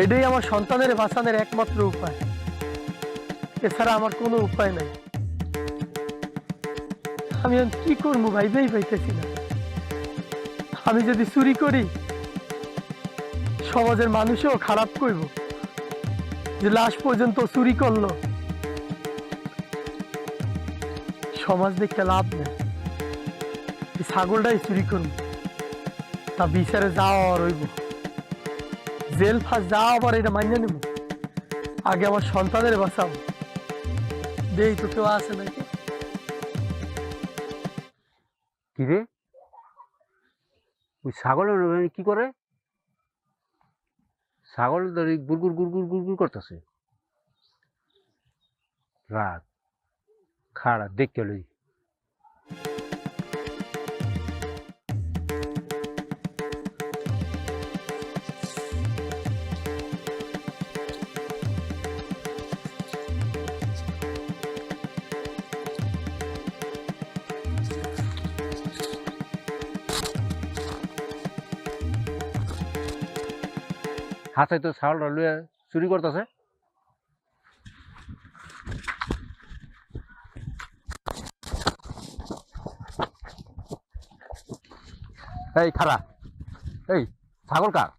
এটাই আমার সন্তানের বাঁচানোর একমাত্র উপায়, এছাড়া আমার কোনো উপায় নাই। আমি এখন কি করবো ভাইবেই পাইতেছি না। আমি যদি চুরি করি সমাজের মানুষও খারাপ কইব যে লাশ পর্যন্ত চুরি করলো। সমাজ দেখতে লাভ নেই, এই ছাগলটাই চুরি করবো, তা বিচারে যাওয়া রইব, জেল ফাঁস যাওয়া আবার এটা মান্য নেব। আগে আমার সন্তানের বাঁচাবো। দেই তো কেউ আছে নাকি? কিরে, ওই ছাগল কি করে? ছাগল ধরে গুড়গুড় গুড়গুড় গুড়গুড় করতেছে। রাত খাড়া দেখতে লই। হাতে তো ছাগলটা লুয়ে চুরি করতেছে। এই খারা, এই ছাগল কার?